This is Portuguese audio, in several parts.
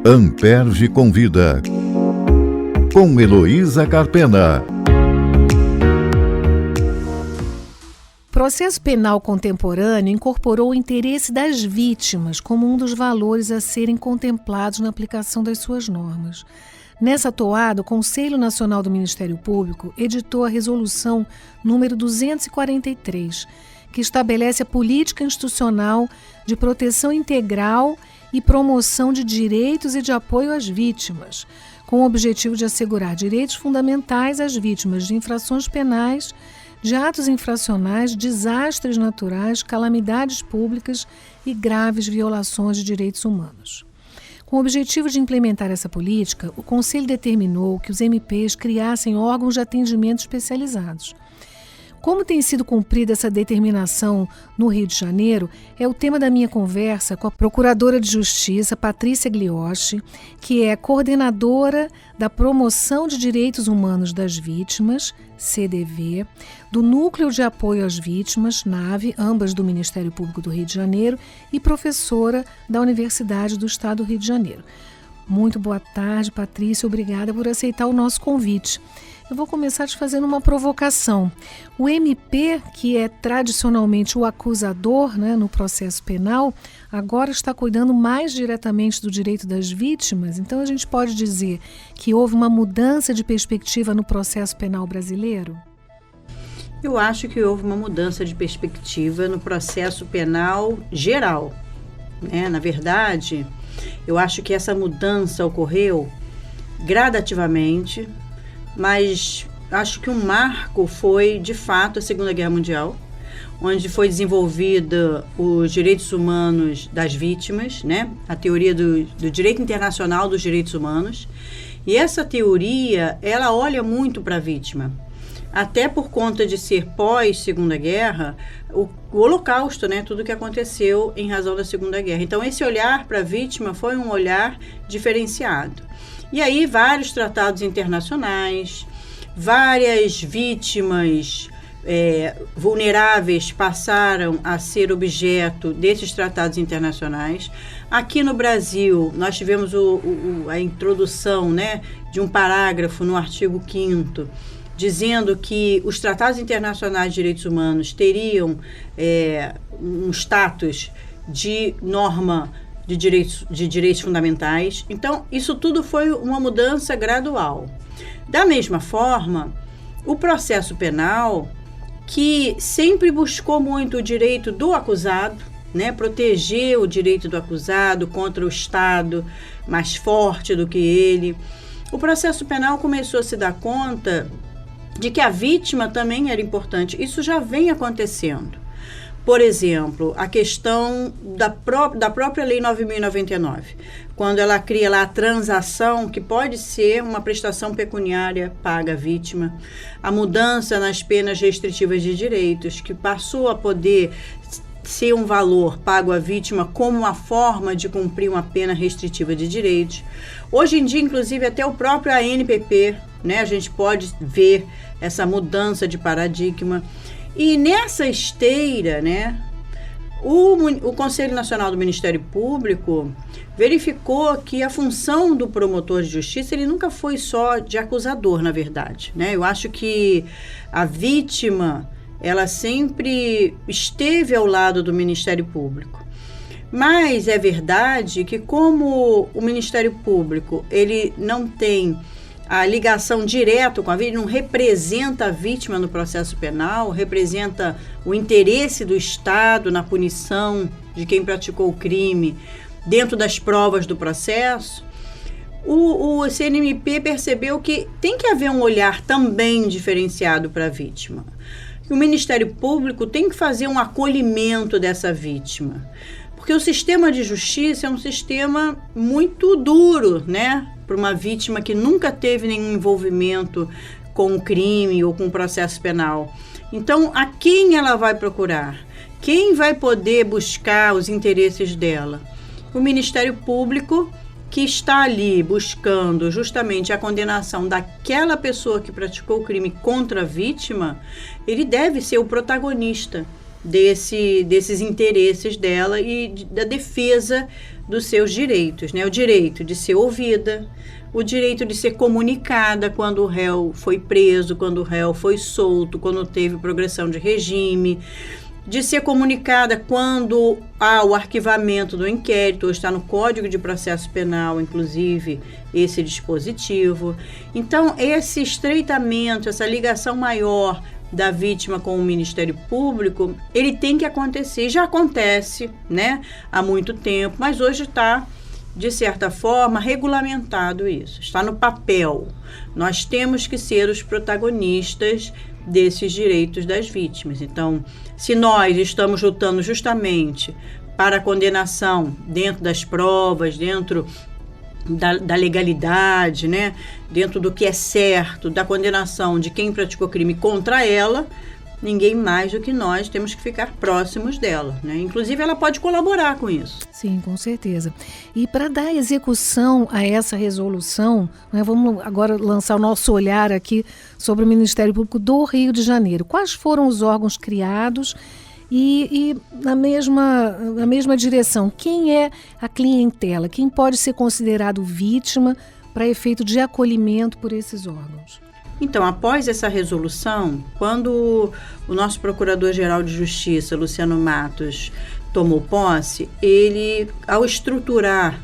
Amperge Convida, com Heloísa Carpena. O processo penal contemporâneo incorporou o interesse das vítimas como um dos valores a serem contemplados na aplicação das suas normas. Nessa toada, o Conselho Nacional do Ministério Público editou a Resolução número 243, que estabelece a política institucional de proteção integral e promoção de direitos e de apoio às vítimas, com o objetivo de assegurar direitos fundamentais às vítimas de infrações penais, de atos infracionais, desastres naturais, calamidades públicas e graves violações de direitos humanos. Com o objetivo de implementar essa política, o Conselho determinou que os MPs criassem órgãos de atendimento especializados. Como tem sido cumprida essa determinação no Rio de Janeiro, é o tema da minha conversa com a Procuradora de Justiça, Patrícia Glioshi, que é coordenadora da Promoção de Direitos Humanos das Vítimas, CDV, do Núcleo de Apoio às Vítimas, NAVE, ambas do Ministério Público do Rio de Janeiro, e professora da Universidade do Estado do Rio de Janeiro. Muito boa tarde, Patrícia. Obrigada por aceitar o nosso convite. Eu vou começar te fazendo uma provocação. O MP, que é tradicionalmente o acusador, no processo penal, agora está cuidando mais diretamente do direito das vítimas. Então a gente pode dizer que houve uma mudança de perspectiva no processo penal brasileiro? Eu acho que houve uma mudança de perspectiva no processo penal geral. Na verdade, eu acho que essa mudança ocorreu gradativamente, mas acho que um marco foi, de fato, a Segunda Guerra Mundial, onde foi desenvolvida os direitos humanos das vítimas, a teoria do direito internacional dos direitos humanos. E essa teoria, ela olha muito para a vítima, até por conta de ser pós-Segunda Guerra, o Holocausto, tudo que aconteceu em razão da Segunda Guerra. Então, esse olhar para a vítima foi um olhar diferenciado. E aí, vários tratados internacionais, várias vítimas vulneráveis passaram a ser objeto desses tratados internacionais. Aqui no Brasil, nós tivemos a introdução de um parágrafo no artigo 5º, dizendo que os tratados internacionais de direitos humanos teriam um status de norma de direitos fundamentais. Então, isso tudo foi uma mudança gradual. Da mesma forma, o processo penal, que sempre buscou muito o direito do acusado, proteger o direito do acusado contra o Estado mais forte do que ele, o processo penal começou a se dar conta de que a vítima também era importante. Isso já vem acontecendo. Por exemplo, a questão da própria Lei 9.099, quando ela cria lá a transação, que pode ser uma prestação pecuniária paga à vítima, a mudança nas penas restritivas de direitos, que passou a poder ser um valor pago à vítima como uma forma de cumprir uma pena restritiva de direitos. Hoje em dia, inclusive, até o próprio ANPP, a gente pode ver essa mudança de paradigma. E nessa esteira, o Conselho Nacional do Ministério Público verificou que a função do promotor de justiça, ele nunca foi só de acusador, na verdade. Eu acho que a vítima, ela sempre esteve ao lado do Ministério Público. Mas é verdade que, como o Ministério Público, ele não tem a ligação direta com a vítima, não representa a vítima no processo penal, representa o interesse do Estado na punição de quem praticou o crime dentro das provas do processo, o CNMP percebeu que tem que haver um olhar também diferenciado para a vítima. O Ministério Público tem que fazer um acolhimento dessa vítima, porque o sistema de justiça é um sistema muito duro, para uma vítima que nunca teve nenhum envolvimento com o crime ou com o processo penal. Então, a quem ela vai procurar? Quem vai poder buscar os interesses dela? O Ministério Público, que está ali buscando justamente a condenação daquela pessoa que praticou o crime contra a vítima, ele deve ser o protagonista desses interesses dela e da defesa dos seus direitos, né? O direito de ser ouvida, o direito de ser comunicada quando o réu foi preso, quando o réu foi solto, quando teve progressão de regime, de ser comunicada quando há o arquivamento do inquérito, ou está no Código de Processo Penal, inclusive, esse dispositivo. Então, esse estreitamento, essa ligação maior da vítima com o Ministério Público, ele tem que acontecer. Já acontece, né, há muito tempo, mas hoje está, de certa forma, regulamentado isso. Está no papel. Nós temos que ser os protagonistas desses direitos das vítimas. Então, se nós estamos lutando justamente para a condenação dentro das provas, dentro da legalidade, né? Dentro do que é certo, da condenação de quem praticou crime contra ela, ninguém mais do que nós temos que ficar próximos dela, né? Inclusive, ela pode colaborar com isso. Sim, com certeza. E para dar execução a essa resolução, né, vamos agora lançar o nosso olhar aqui sobre o Ministério Público do Rio de Janeiro. Quais foram os órgãos criados e na mesma direção, quem é a clientela? Quem pode ser considerado vítima para efeito de acolhimento por esses órgãos? Então, após essa resolução, quando o nosso Procurador-Geral de Justiça, Luciano Matos, tomou posse, ele, ao estruturar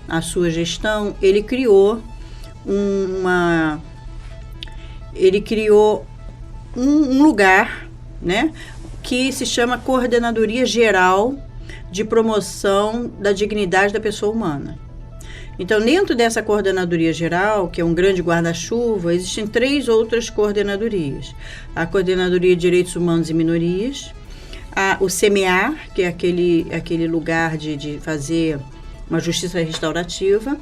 a sua gestão, ele criou um lugar, né, que se chama Coordenadoria Geral de Promoção da Dignidade da Pessoa Humana. Então, dentro dessa coordenadoria geral, que é um grande guarda-chuva, existem 3 outras coordenadorias. A Coordenadoria de Direitos Humanos e Minorias, o CEMEAR, que é aquele lugar de fazer uma justiça restaurativa,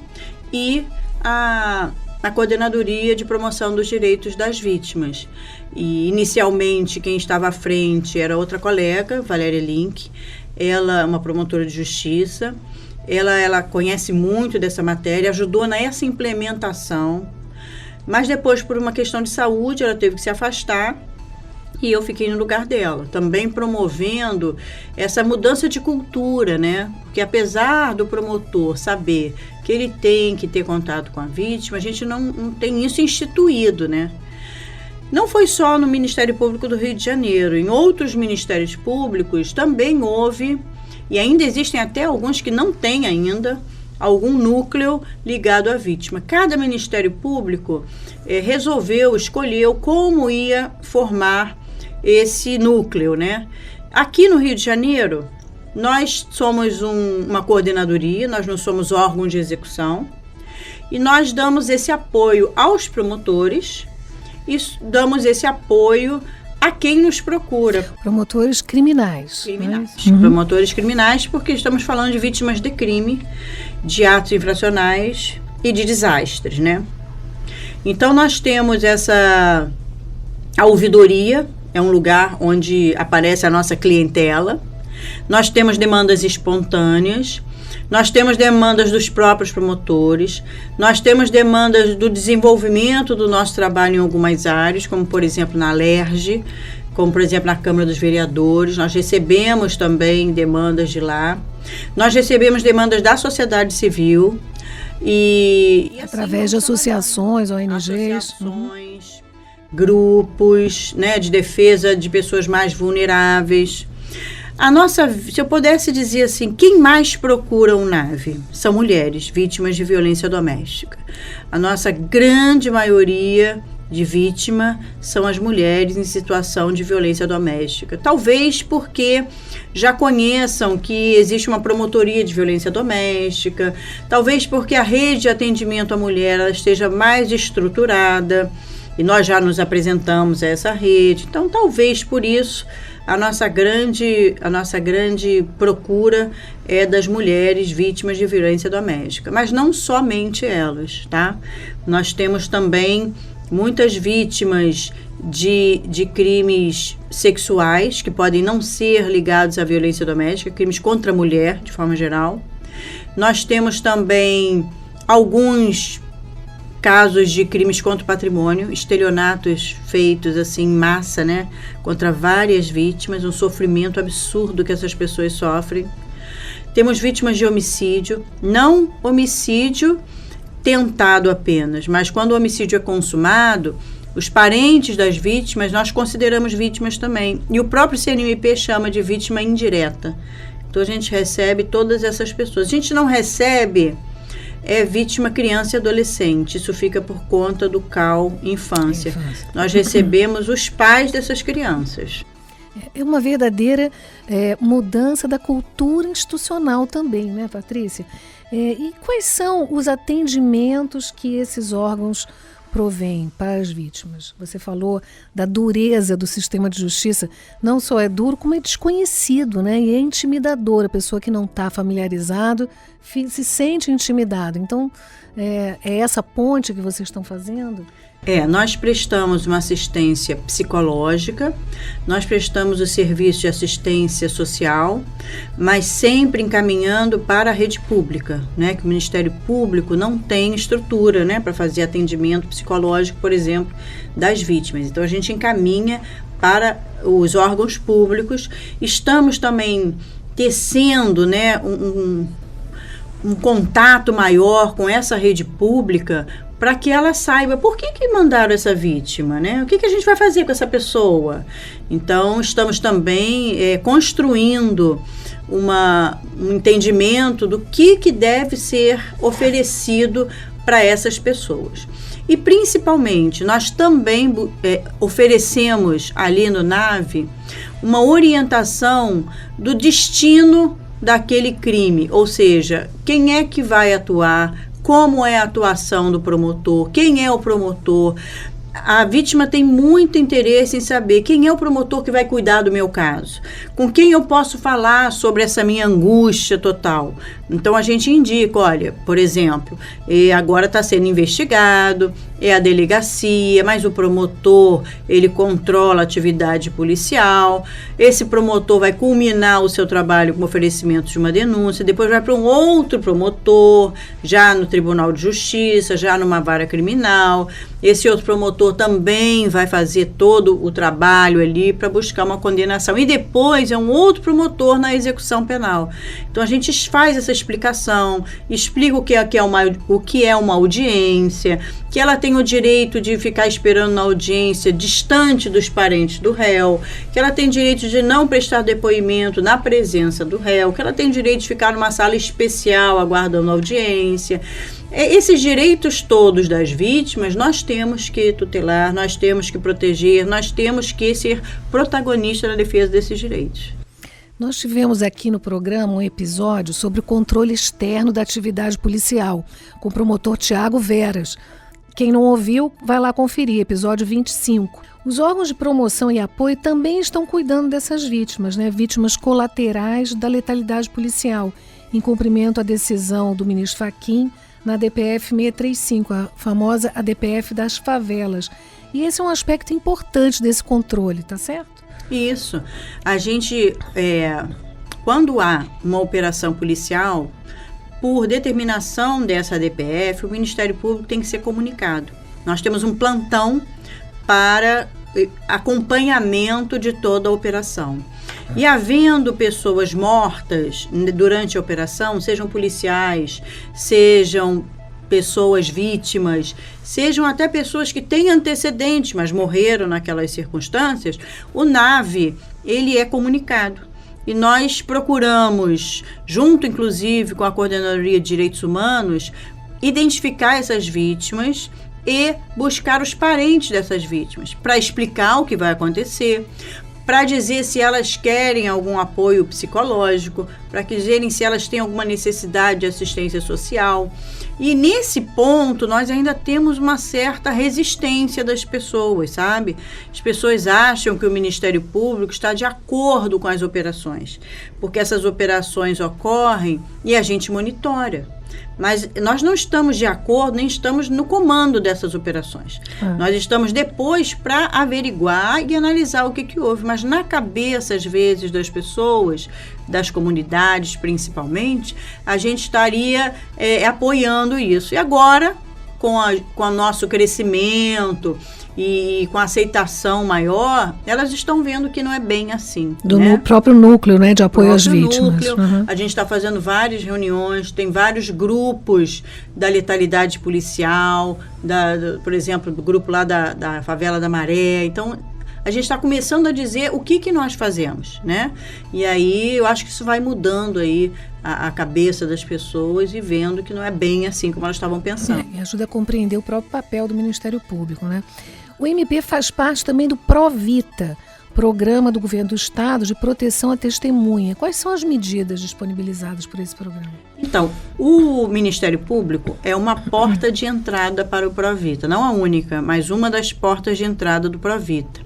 e a Coordenadoria de Promoção dos Direitos das Vítimas. E, inicialmente, quem estava à frente era outra colega, Valéria Link. Ela é uma promotora de justiça. Ela conhece muito dessa matéria, ajudou nessa implementação, mas depois, por uma questão de saúde, ela teve que se afastar e eu fiquei no lugar dela, também promovendo essa mudança de cultura, né? Porque apesar do promotor saber que ele tem que ter contato com a vítima, a gente não tem isso instituído, né? Não foi só no Ministério Público do Rio de Janeiro, em outros ministérios públicos também houve. E ainda existem até alguns que não têm ainda algum núcleo ligado à vítima. Cada Ministério Público escolheu como ia formar esse núcleo, né? Aqui no Rio de Janeiro, nós somos uma coordenadoria, nós não somos órgão de execução, e nós damos esse apoio aos promotores e damos esse apoio a quem nos procura. Promotores criminais. Promotores criminais, porque estamos falando de vítimas de crime, de atos infracionais e de desastres, né? Então, nós temos a ouvidoria, é um lugar onde aparece a nossa clientela. Nós temos demandas espontâneas, nós temos demandas dos próprios promotores, nós temos demandas do desenvolvimento do nosso trabalho em algumas áreas, como, por exemplo, na Alerj, como, por exemplo, na Câmara dos Vereadores. Nós recebemos também demandas de lá. Nós recebemos demandas da sociedade civil. E assim, através de associações, ONGs. Associações, grupos, né, de defesa de pessoas mais vulneráveis. Se eu pudesse dizer assim, quem mais procura o NAVE? São mulheres vítimas de violência doméstica. A nossa grande maioria de vítima são as mulheres em situação de violência doméstica. Talvez porque já conheçam que existe uma promotoria de violência doméstica, talvez porque a rede de atendimento à mulher ela esteja mais estruturada e nós já nos apresentamos a essa rede. Então, talvez por isso a nossa grande procura é das mulheres vítimas de violência doméstica, mas não somente elas, tá? Nós temos também muitas vítimas de crimes sexuais que podem não ser ligados à violência doméstica, crimes contra a mulher, de forma geral. Nós temos também alguns casos de crimes contra o patrimônio, estelionatos feitos assim em massa, né, contra várias vítimas, um sofrimento absurdo que essas pessoas sofrem. Temos vítimas de homicídio, não homicídio tentado apenas, mas quando o homicídio é consumado, os parentes das vítimas nós consideramos vítimas também. E o próprio CNMP chama de vítima indireta. Então a gente recebe todas essas pessoas. A gente não recebe vítima criança e adolescente. Isso fica por conta do CAU Infância. Nós recebemos os pais dessas crianças. É uma verdadeira mudança da cultura institucional também, né, Patrícia? E quais são os atendimentos que esses órgãos provém para as vítimas? Você falou da dureza do sistema de justiça. Não só é duro, como é desconhecido, né? E é intimidador. A pessoa que não está familiarizado se sente intimidado. Então, é essa ponte que vocês estão fazendo? Nós prestamos uma assistência psicológica, nós prestamos o serviço de assistência social, mas sempre encaminhando para a rede pública, né? Que o Ministério Público não tem estrutura, né, para fazer atendimento psicológico, por exemplo, das vítimas. Então a gente encaminha para os órgãos públicos. Estamos também tecendo, né, um contato maior com essa rede pública, para que ela saiba por que mandaram essa vítima, né? O que a gente vai fazer com essa pessoa? Então, estamos também construindo um entendimento do que deve ser oferecido para essas pessoas. E, principalmente, nós também oferecemos ali no NAVE uma orientação do destino daquele crime, ou seja, quem é que vai atuar, como é a atuação do promotor, quem é o promotor. A vítima tem muito interesse em saber quem é o promotor que vai cuidar do meu caso, com quem eu posso falar sobre essa minha angústia total. Então a gente indica, olha, por exemplo, agora está sendo investigado, é a delegacia, mas o promotor, ele controla a atividade policial, esse promotor vai culminar o seu trabalho com oferecimento de uma denúncia, depois vai para um outro promotor, já no Tribunal de Justiça, já numa vara criminal. Esse outro promotor também vai fazer todo o trabalho ali para buscar uma condenação. E depois é um outro promotor na execução penal. Então a gente faz essa explicação, explica o que é uma audiência, que ela tem o direito de ficar esperando na audiência distante dos parentes do réu, que ela tem direito de não prestar depoimento na presença do réu, que ela tem direito de ficar numa sala especial aguardando a audiência. Esses direitos todos das vítimas nós temos que tutelar, nós temos que proteger, nós temos que ser protagonistas na defesa desses direitos. Nós tivemos aqui no programa um episódio sobre o controle externo da atividade policial, com o promotor Tiago Veras. Quem não ouviu, vai lá conferir, episódio 25. Os órgãos de promoção e apoio também estão cuidando dessas vítimas, né? Vítimas colaterais da letalidade policial, em cumprimento à decisão do ministro Fachin, na ADPF 635, a famosa ADPF das favelas. E esse é um aspecto importante desse controle, tá certo? Isso. A gente, quando há uma operação policial, por determinação dessa ADPF, o Ministério Público tem que ser comunicado. Nós temos um plantão para acompanhamento de toda a operação. E havendo pessoas mortas durante a operação, sejam policiais, sejam pessoas vítimas, sejam até pessoas que têm antecedentes, mas morreram naquelas circunstâncias, o NAVE, ele é comunicado. E nós procuramos, junto inclusive com a Coordenadoria de Direitos Humanos, identificar essas vítimas e buscar os parentes dessas vítimas, para explicar o que vai acontecer, para dizer se elas querem algum apoio psicológico, para dizerem se elas têm alguma necessidade de assistência social. E nesse ponto nós ainda temos uma certa resistência das pessoas, sabe? As pessoas acham que o Ministério Público está de acordo com as operações, porque essas operações ocorrem e a gente monitora. Mas nós não estamos de acordo, nem estamos no comando dessas operações. Nós estamos depois para averiguar e analisar o que houve. Mas na cabeça, às vezes, das pessoas, das comunidades principalmente, a gente estaria apoiando isso. E agora, com o nosso crescimento e com a aceitação maior, elas estão vendo que não é bem assim. Do né? próprio núcleo, né, de apoio às vítimas. Núcleo, a gente está fazendo várias reuniões, tem vários grupos da letalidade policial, por exemplo, do grupo lá da Favela da Maré. Então, a gente está começando a dizer o que nós fazemos, né? E aí eu acho que isso vai mudando aí a cabeça das pessoas e vendo que não é bem assim como elas estavam pensando. E ajuda a compreender o próprio papel do Ministério Público, né? O MP faz parte também do Provita, Programa do Governo do Estado de Proteção à Testemunha. Quais são as medidas disponibilizadas por esse programa? Então, o Ministério Público é uma porta de entrada para o Provita. Não a única, mas uma das portas de entrada do Provita.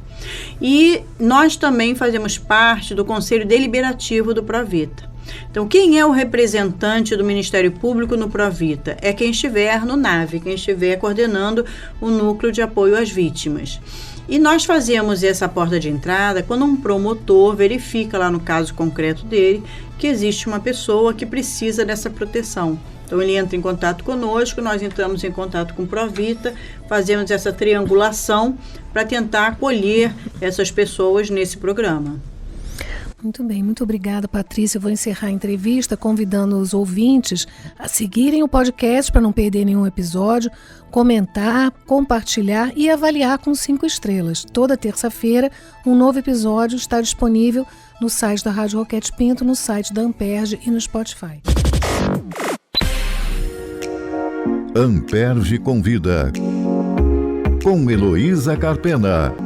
E nós também fazemos parte do Conselho Deliberativo do Provita. Então, quem é o representante do Ministério Público no Provita? É quem estiver no NAVE, quem estiver coordenando o Núcleo de Apoio às Vítimas. E nós fazemos essa porta de entrada quando um promotor verifica lá no caso concreto dele que existe uma pessoa que precisa dessa proteção. Então, ele entra em contato conosco, nós entramos em contato com o Provita, fazemos essa triangulação para tentar acolher essas pessoas nesse programa. Muito bem, muito obrigada, Patrícia. Eu vou encerrar a entrevista convidando os ouvintes a seguirem o podcast para não perder nenhum episódio, comentar, compartilhar e avaliar com 5 estrelas. Toda terça-feira, um novo episódio está disponível no site da Rádio Roquete Pinto, no site da Amperge e no Spotify. Amperge convida, com Heloísa Carpena.